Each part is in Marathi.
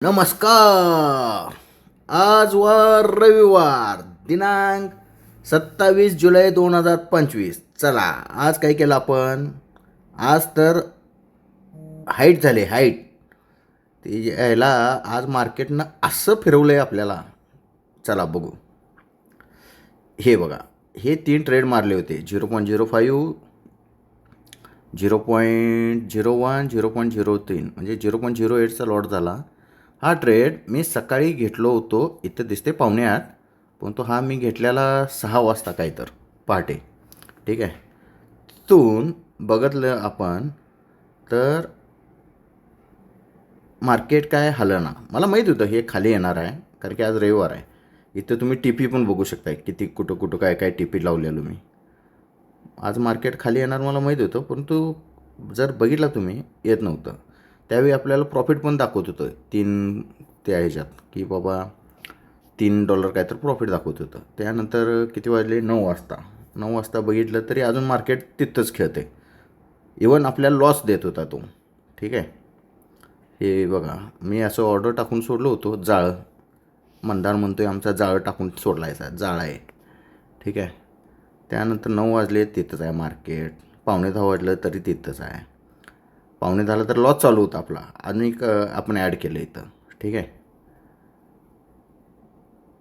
नमस्कार. आज वार रविवार दिनांक 27 जुलै 2025. चला आज काय केलं आपण. आज तर हाईट झाले हाईट ते यायला आज मार्केटनं असं फिरवलं आहे आपल्याला. चला बघू. हे बघा, हे 3 ट्रेड मारले होते. 0.05, 0.01, 0.03 म्हणजे 0.08चा लॉट झाला. हा ट्रेड मी सकाळी घेतलो होतो, इथं दिसते 7:45, पण तो हा मी घेतलेला 6 वाजता काय तर पहाटे. ठीक आहे. तिथून बघितलं आपण तर मार्केट काय हलना. मला माहीत होतं हे खाली येणार आहे, कारण की आज रविवार आहे. इथं तुम्ही टीपी पण बघू शकताय, किती कुठं कुठं काय काय टीपी लावलेलो मी. आज मार्केट खाली येणार मला माहीत होतं, परंतु जर बघितला तुम्ही येत नव्हतं. त्यावेळी आपल्याला प्रॉफिट पण दाखवत होतं 3 त्या ह्याच्यात, की बाबा $3 काय तर प्रॉफिट दाखवत होतं. त्यानंतर किती वाजले, 9 वाजता बघितलं तरी अजून मार्केट तिथंच खेळते. इवन आपल्याला लॉस देत होता तो. ठीक आहे. हे बघा, मी असं ऑर्डर टाकून सोडलो होतो. जाळं मंदार म्हणतोय आमचा जाळं टाकून सोडलायचा जाळं आहे. ठीक आहे. त्यानंतर 9 वाजले तिथंच आहे मार्केट. 9:45 वाजलं तरी तिथंच आहे. 9:45 तर लॉस चालू होता आपला, आणि आपण ॲड केलं इथं. ठीक आहे.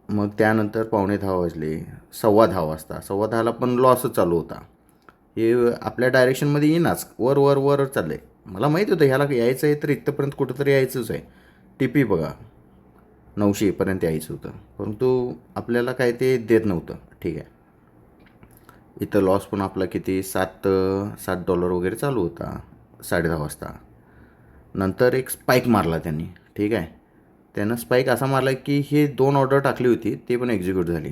मग त्यानंतर 9:45 वाजले, 10:15 वाजता, 10:15ला पण लॉसच चालू होता. हे आपल्या डायरेक्शनमध्ये येईनाच, वर वर वर चाललं आहे. मला माहीत होतं ह्याला यायचं आहे तर इथंपर्यंत कुठंतरी यायचंच आहे. टीपी बघा 900पर्यंत यायचं होतं, परंतु आपल्याला काय ते देत नव्हतं. ठीक आहे. इथं लॉस पण आपला किती $7 वगैरे चालू होता 10:30 वाजता. नंतर एक स्पाईक मारला त्यांनी. ठीक आहे. त्यानं स्पाईक असा मारला की हे 2 ऑर्डर टाकली होती ते पण एक्झिक्यूट झाली,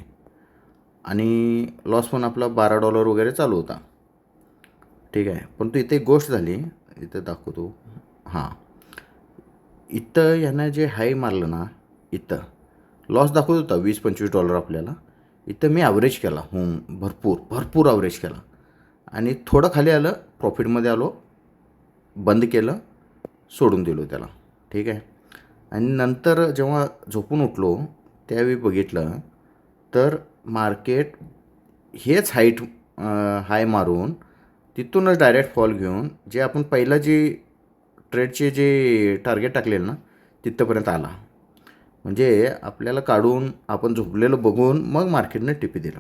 आणि लॉस पण आपला $12 वगैरे चालू होता. ठीक आहे. पण तो इथे एक गोष्ट झाली, इथं दाखवतो. हां, इथं यानं जे हाय मारलं ना, इथं लॉस दाखवत होता $20-25 आपल्याला. इथं मी ॲव्हरेज केला. भरपूर भरपूर ॲव्हरेज केला, आणि थोडं खाली आलं, प्रॉफिटमध्ये आलो, बंद केलं, सोडून दिलो त्याला. ठीक आहे. आणि नंतर जेव्हा झोपून उठलो त्यावेळी बघितलं तर मार्केट हेच हाय मारून तिथूनच डायरेक्ट फॉल घेऊन जे आपण पहिला जे ट्रेडचे जे टार्गेट टाकलेलं ना तिथंपर्यंत आला. म्हणजे आपल्याला काढून आपण झोपलेलं बघून मग मार्केटनं टिपी दिलं.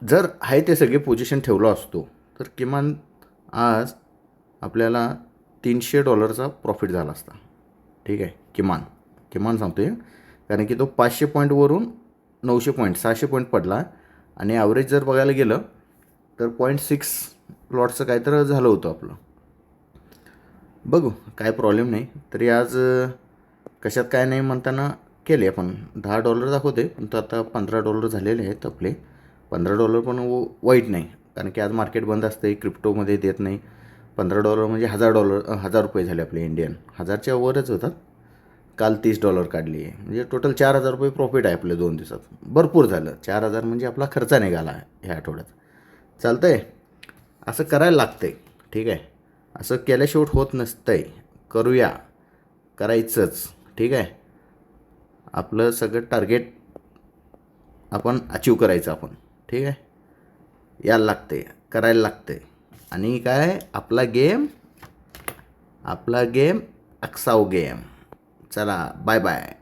जर आहे ते सगळे पोझिशन ठेवलं असतो तर किमान आज आपल्याला $300चा प्रॉफिट झाला असता. ठीक आहे. किमान सांगतो आहे, कारण की तो 500 पॉईंटवरून 900 पॉईंट 600 पॉईंट पडला, आणि ॲव्हरेज जर बघायला गेलं तर 0.6 लॉटचं काय तर झालं होतं आपलं. बघू, काय प्रॉब्लेम नाही. तरी आज कशात काय नाही म्हणताना केले आपण. $10 दाखवते, पण तो आता $15 झालेले आहेत आपले. $15 पण वाईट नाही, कारण की आज मार्केट बंद असते, क्रिप्टोमध्ये देत नाही. $15 म्हणजे $1000 झाले आपले इंडियन. 1000च्या वरच होतात. काल $30 काढली आहे, म्हणजे टोटल $4000 प्रॉफिट आहे आपल्या 2 दिवसात. भरपूर झालं. 4000 म्हणजे आपला खर्च निघाला ह्या आठवड्यात. चालतं आहे. असं करायला लागतं आहे. ठीक आहे. असं केल्याशिवाय होत नसतं आहे. करायचंच. ठीक आहे. आपलं सगळं टार्गेट आपण अचीव करायचं आपण. ठीक आहे. यायला लागते, करायला लागते, आणि काय आपला गेम अक्साव गेम. चला बाय बाय.